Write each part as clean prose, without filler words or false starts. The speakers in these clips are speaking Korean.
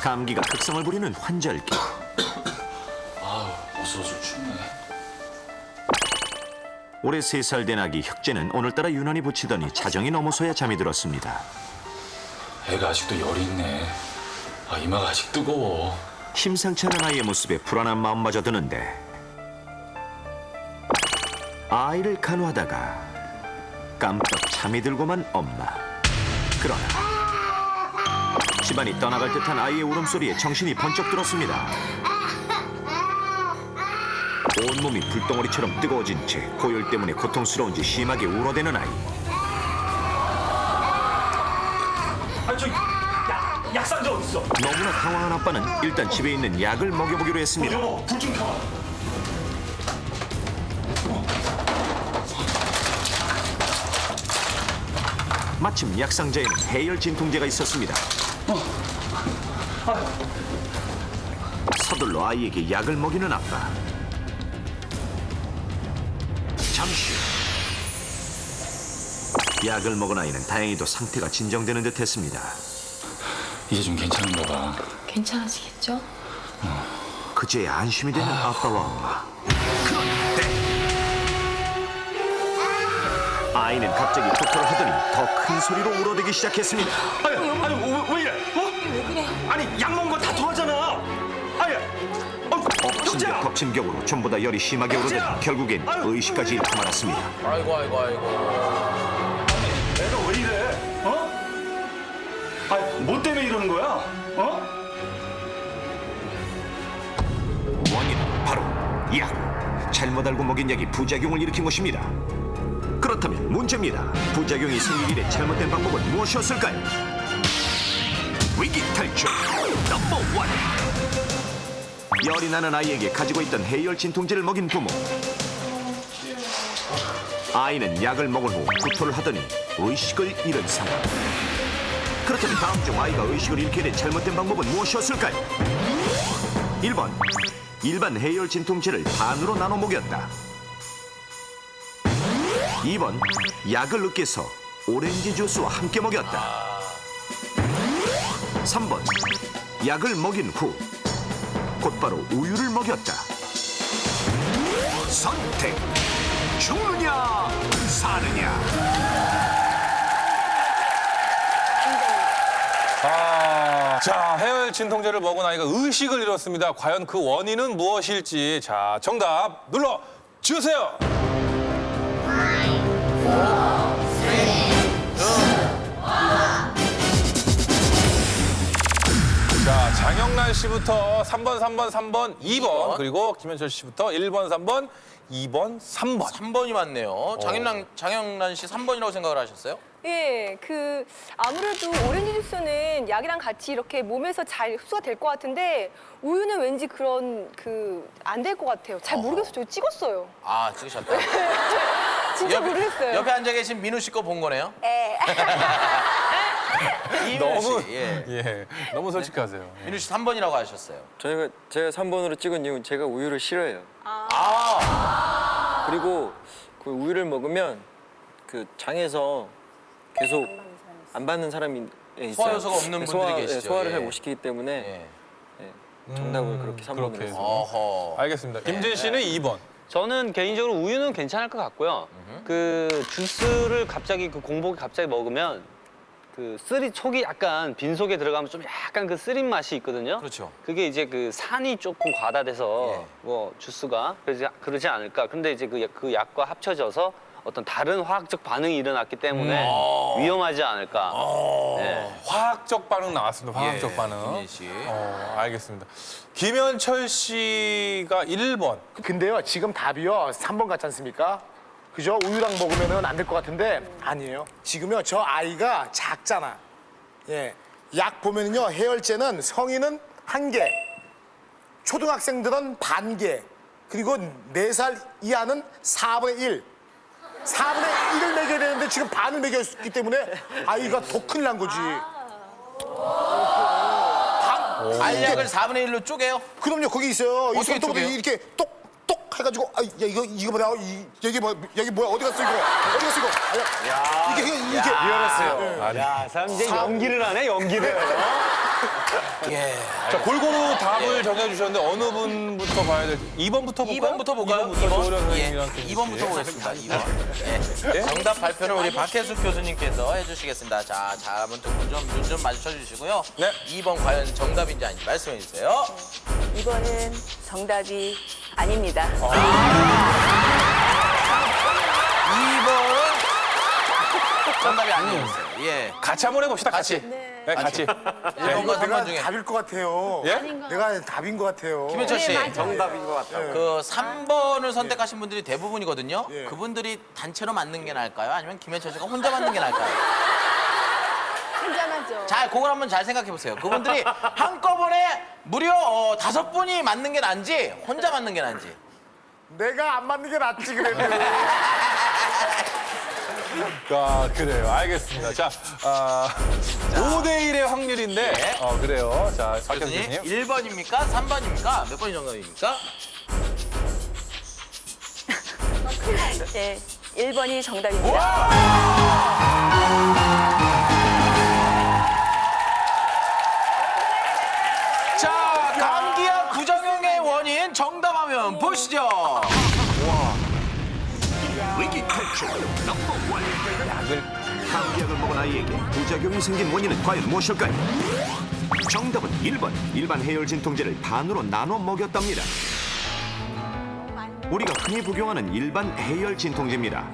감기가 극성을 부리는 환절기. 어서 춥네. 올해 3살 된 아기 혁재는 오늘따라 유난히 부치더니 자정이 넘어서야 잠이 들었습니다. 애가 아직도 열이 있네. 이마가 아직 뜨거워. 심상치 않은 아이의 모습에 불안한 마음마저 드는데 아이를 간호하다가 깜빡 잠이 들고만 엄마. 그러나 집안이 떠나갈 듯한 아이의 울음소리에 정신이 번쩍 들었습니다. 온몸이 불덩어리처럼 뜨거워진 채 고열 때문에 고통스러운지 심하게 울어대는 아이. 약상자 어디 있어? 너무나 당황한 아빠는 일단 집에 있는 약을 먹여보기로 했습니다. 여보, 불 좀 켜봐. 마침 약상자에는 해열 진통제가 있었습니다. 서둘러 아이에게 약을 먹이는 아빠. 잠시 후 약을 먹은 아이는 다행히도 상태가 진정되는 듯했습니다. 이제 좀 괜찮은가 봐. 괜찮아지겠죠? 그제야 안심이 되는 아빠와 엄마. 그런데 아이는 갑자기 구토를 하더니 더 큰 소리로 울어대기 시작했습니다. 왜 이래? 왜 그래? 아니, 약 먹은 거 다 토하잖아. 엎친 데 덮친 격으로 전부 다 열이 심하게 오르더니 결국엔 의식까지 잃고 말았습니다. 아이고. 애가 왜 이래? 뭐 때문에 이러는 거야? 원인은 바로 약. 잘못 알고 먹인 약이 부작용을 일으킨 것입니다. 그렇다면 문제입니다. 부작용이 생기기 에 잘못된 방법은 무엇이었을까요? 위기 탈출 넘버 원. 열이 나는 아이에게 가지고 있던 해열 진통제를 먹인 부모. 아이는 약을 먹은 후 구토를 하더니 의식을 잃은 상황. 그렇다면 다음 중 아이가 의식을 잃게 된 잘못된 방법은 무엇이었을까요? 1번, 일반 해열 진통제를 반으로 나눠 먹였다. 2번, 약을 으깨서 오렌지 주스와 함께 먹였다. 3번, 약을 먹인 후 곧바로 우유를 먹였다. 선택, 죽느냐 사느냐. 자, 해열 진통제를 먹은 아이가 의식을 잃었습니다. 과연 그 원인은 무엇일지. 자, 정답 눌러 주세요. 자, 장영란 씨부터 3번, 2번, 그리고 김현철 씨부터 1번, 3번, 2번, 3번. 3번이 맞네요. 장영란 씨 3번이라고 생각을 하셨어요? 예, 아무래도 오렌지 주스는 약이랑 같이 이렇게 몸에서 잘 흡수가 될 것 같은데 우유는 왠지 그런 안 될 것 같아요. 잘 모르겠어요. 저 찍었어요. 아, 찍으셨다. 진짜 모르겠어요. 옆에 앉아 계신 민우 씨 거 본 거네요? 예. 이민우 씨. 너무, 예. 너무 솔직하세요. 예. 민우 씨 3번이라고 하셨어요. 제가 3번으로 찍은 이유는 제가 우유를 싫어해요. 그리고 그 우유를 먹으면 그 장에서 계속 안 받는 사람이 있어요. 소화효소가 없는 분들이 계시죠. 소화를 예. 잘 못 시키기 때문에 예. 정답을 그렇게 3번으로 그렇게 했어요. 어허. 알겠습니다. 김진 씨는 2번. 저는 개인적으로 우유는 괜찮을 것 같고요. 주스를 갑자기 공복에 갑자기 먹으면 속이 약간 빈속에 들어가면 좀 약간 쓰린 맛이 있거든요. 그렇죠. 그게 이제 산이 조금 과다돼서 예. 뭐 주스가 그러지 않을까. 근데 이제 그 약과 합쳐져서 어떤 다른 화학적 반응이 일어났기 때문에 위험하지 않을까. 네. 화학적 반응 나왔습니다. 화학적 예, 반응. 김진 씨. 알겠습니다. 김현철 씨가 1번. 근데요, 지금 답이요, 3번 같지 않습니까? 그죠? 우유랑 먹으면 안 될 것 같은데 아니에요. 지금요, 저 아이가 작잖아. 예, 약 보면요, 해열제는 성인은 1개, 초등학생들은 반 개, 그리고 4살 이하는 4분의 1. 4분의 1을 먹여야 되는데 지금 반을 먹였기 때문에 아이가 더 큰일 난 거지. 알약을 4분의 1로 쪼개요? 그럼요, 거기 있어요. 이 어떻게 손톱으로 쪼개요? 이렇게 똑똑 해가지고, 야, 이거 뭐야? 여기 뭐야? 어디 갔어, 이거? 어디 갔어, 이거? 이게. 위험했어요. 야, 사람 이제 연기를 하네, 연기를. 예. 자, 골고루 답을 정해주셨는데 어느 분부터 봐야 될지. 2번부터 볼까요? 2번부터 볼까요? 2번부터 조련 선생님이랑 예. 2번부터 보겠습니다. 2번. 예. 정답 발표를 우리 박혜숙 교수님께서 해주시겠습니다. 자, 한번 눈 좀 마주쳐 주시고요. 네. 2번 과연 정답인지 아닌지 말씀해 주세요. 이거는 정답이 아닙니다. 2번은 정답이 아니었어요. 예. 같이 한번 해봅시다, 같이. 네, 같이. 1번과 3번 중에 답일 것 같아요. 예? 내가 답인 것 같아요. 김현철 씨. 정답인 것 같아요. 그 3번을 선택하신 분들이 대부분이거든요. 예. 그분들이 단체로 맞는 게 나을까요? 아니면 김현철 씨가 혼자 맞는 게 나을까요? 혼자만죠. 자, 그걸 한번 잘 생각해 보세요. 그분들이 한꺼번에 무려 5분이 맞는 게 나은지 혼자 맞는 게 나은지. 내가 안 맞는 게 낫지 그래도. 아, 그래요. 알겠습니다. 자, 5대1의 확률인데, 그래요. 자, 박 교수님, 교수님. 1번입니까? 3번입니까? 몇 번이 정답입니까? 네, 1번이 정답입니다. 자, 감기약 부작용의 원인 정답하면 보시죠. 위기 탈출 넘버 원. 감기약을 먹은 아이에게 부작용이 생긴 원인은 과연 무엇일까요? 정답은 1번. 일반 해열 진통제를 반으로 나눠 먹였답니다. 우리가 흔히 복용하는 일반 해열 진통제입니다.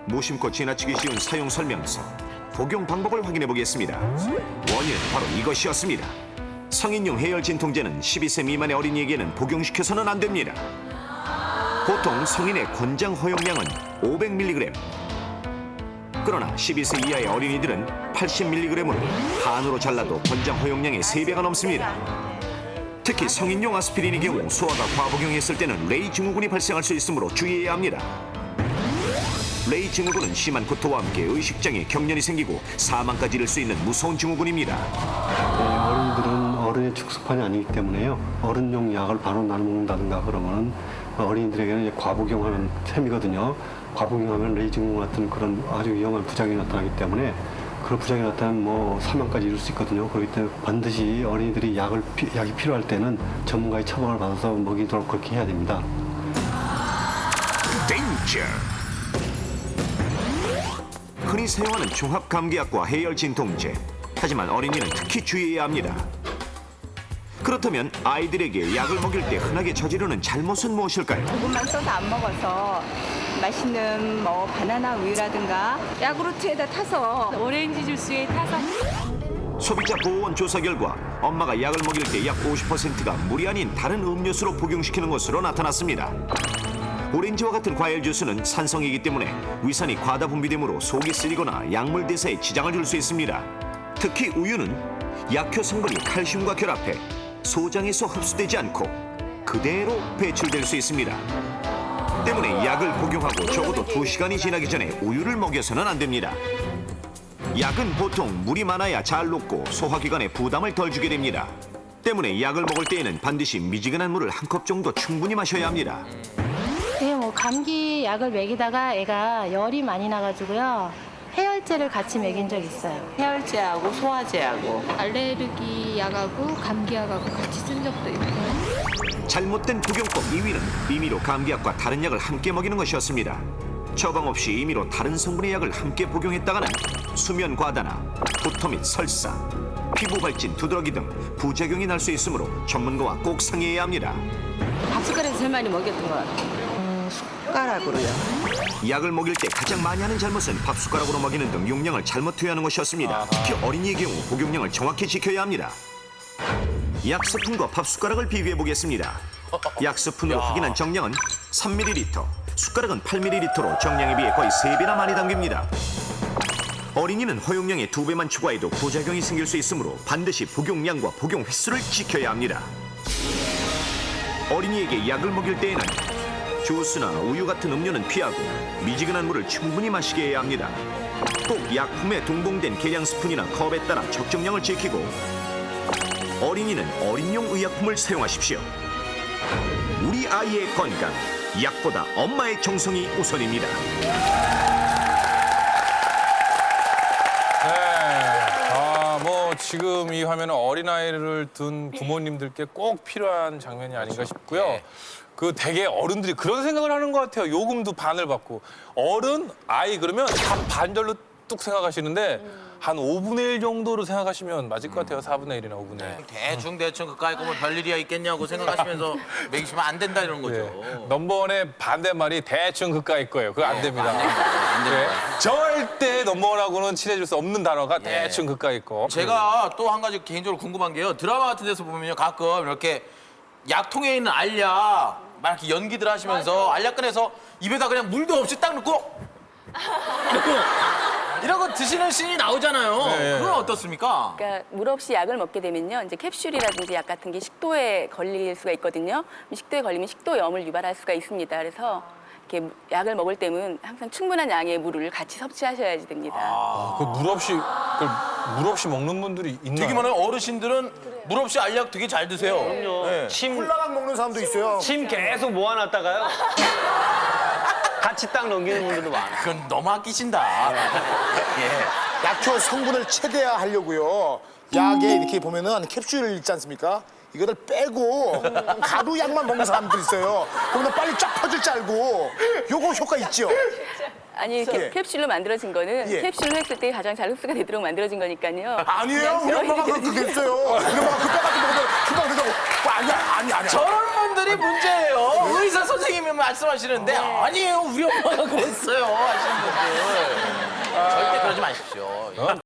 무심코 지나치기 쉬운 사용 설명서, 복용 방법을 확인해 보겠습니다. 원인은 바로 이것이었습니다. 성인용 해열 진통제는 12세 미만의 어린이에게는 복용시켜서는 안 됩니다. 보통 성인의 권장 허용량은 500mg. 그러나 12세 이하의 어린이들은 80mg으로 반으로 잘라도 권장 허용량의 3배가 넘습니다. 특히 성인용 아스피린의 경우 소아가 과복용했을 때는 레이 증후군이 발생할 수 있으므로 주의해야 합니다. 레이 증후군은 심한 구토와 함께 의식장애, 경련이 생기고 사망까지 이를 수 있는 무서운 증후군입니다. 어린이들은 어른의 축소판이 아니기 때문에요. 어른용 약을 반으로 나눠 먹는다든가 그러면 어린이들에게는 과복용하는 셈이거든요. 과복용하면 레이 증후군 같은 그런 아주 위험한 부작용이 나타나기 때문에 그런 부작용이 나타나면 사망까지 이룰 수 있거든요. 그렇기 때문에 반드시 어린이들이 약이 필요할 때는 전문가의 처방을 받아서 먹이도록 그렇게 해야 됩니다. 덴저. 흔히 사용하는 종합 감기약과 해열 진통제. 하지만 어린이는 특히 주의해야 합니다. 그렇다면 아이들에게 약을 먹일 때 흔하게 저지르는 잘못은 무엇일까요? 조금만 써도 안 먹어서 맛있는 바나나 우유라든가 야구르트에다 타서 오렌지 주스에 타서 소비자 보호원 조사 결과 엄마가 약을 먹일 때 약 50%가 물이 아닌 다른 음료수로 복용시키는 것으로 나타났습니다. 오렌지와 같은 과일 주스는 산성이기 때문에 위산이 과다 분비되므로 속이 쓰리거나 약물 대사에 지장을 줄 수 있습니다. 특히 우유는 약효 성분이 칼슘과 결합해 소장에서 흡수되지 않고 그대로 배출될 수 있습니다. 때문에 약을 복용하고 적어도 2시간이 지나기 전에 우유를 먹여서는 안 됩니다. 약은 보통 물이 많아야 잘 녹고 소화기관에 부담을 덜 주게 됩니다. 때문에 약을 먹을 때에는 반드시 미지근한 물을 한 컵 정도 충분히 마셔야 합니다. 네, 감기 약을 먹이다가 애가 열이 많이 나가지고요. 해열제를 같이 먹인 적 있어요. 해열제하고 소화제하고 알레르기 약하고 감기 약하고 같이 쓴 적도 있고. 잘못된 복용법 2위는 임의로 감기약과 다른 약을 함께 먹이는 것이었습니다. 처방 없이 임의로 다른 성분의 약을 함께 복용했다가는 수면 과다나 구토 및 설사, 피부 발진, 두드러기 등 부작용이 날 수 있으므로 전문가와 꼭 상의해야 합니다. 밥숟가락에서 제일 많이 먹였던 것 같아요. 숟가락으로요. 약을 먹일 때 가장 많이 하는 잘못은 밥숟가락으로 먹이는 등 용량을 잘못 투여하는 것이었습니다. 특히 어린이의 경우 복용량을 정확히 지켜야 합니다. 약 스푼과 밥숟가락을 비교해 보겠습니다. 약 스푼으로 확인한 정량은 3ml, 숟가락은 8ml로 정량에 비해 거의 3배나 많이 담깁니다. 어린이는 허용량의 2배만 추가해도 부작용이 생길 수 있으므로 반드시 복용량과 복용 횟수를 지켜야 합니다. 어린이에게 약을 먹일 때에는 주스나 우유 같은 음료는 피하고 미지근한 물을 충분히 마시게 해야 합니다. 꼭 약품에 동봉된 계량 스푼이나 컵에 따라 적정량을 지키고 어린이는 어린용 의약품을 사용하십시오. 우리 아이의 건강, 약보다 엄마의 정성이 우선입니다. 지금 이 화면은 어린아이를 둔 부모님들께 꼭 필요한 장면이 아닌가 싶고요. 네. 그 대개 어른들이 그런 생각을 하는 것 같아요. 요금도 반을 받고. 어른, 아이 그러면 다 반절로 뚝 생각하시는데 한 5분의 1 정도로 생각하시면 맞을 것 같아요. 4분의 1이나 5분의 1. 대충 그까이 거면 별일이야 있겠냐고 생각하시면서 먹이시면 안 된다 이런 거죠. 네. 넘버원의 반대말이 대충 그까이 거예요. 그거 안 됩니다. 안 됩니다. 네. 절대 넘버원하고는 친해질 수 없는 단어가 예. 대충 그까이 거. 제가 또 한 가지 개인적으로 궁금한 게요. 드라마 같은 데서 보면요. 가끔 이렇게 약통에 있는 알약 막 이렇게 연기들 하시면서 알약 꺼내서 입에다 그냥 물도 없이 딱 넣고 이런 거 드시는 씬이 나오잖아요. 네. 그건 어떻습니까? 그러니까 물 없이 약을 먹게 되면요, 이제 캡슐이라든지 약 같은 게 식도에 걸릴 수가 있거든요. 식도에 걸리면 식도염을 유발할 수가 있습니다. 그래서 이렇게 약을 먹을 때는 항상 충분한 양의 물을 같이 섭취하셔야지 됩니다. 그 물 없이 먹는 분들이 있나요? 되게 많아요. 어르신들은 물 없이 알약 되게 잘 드세요. 네. 콜라랑 먹는 사람도 있어요. 침 계속 모아놨다가요. 같이 딱 넘기는 분들도 많아요. 그건 너무 아끼신다. 예. 약효 성분을 최대화하려고요. 약에 이렇게 보면은 캡슐 있지 않습니까? 이거를 빼고 가루 약만 먹는 사람들이 있어요. 그러면 빨리 쫙 퍼질 줄 알고 요거 효과 있죠? 아니, 예. 캡슐로 만들어진 거는 예. 캡슐로 했을 때 가장 잘 흡수가 되도록 만들어진 거니까요. 아니에요. 우리 엄마가 그렇게 됐어요. 우리 엄마가 그 빼가지고 먹으면 금방 되더라고. 아니야. 저런 분들이 문제예요. 의사 선생님이 말씀하시는데 아니에요. 우리 엄마가 그랬어요. 하시는 분들. 절대 그러지 마십시오.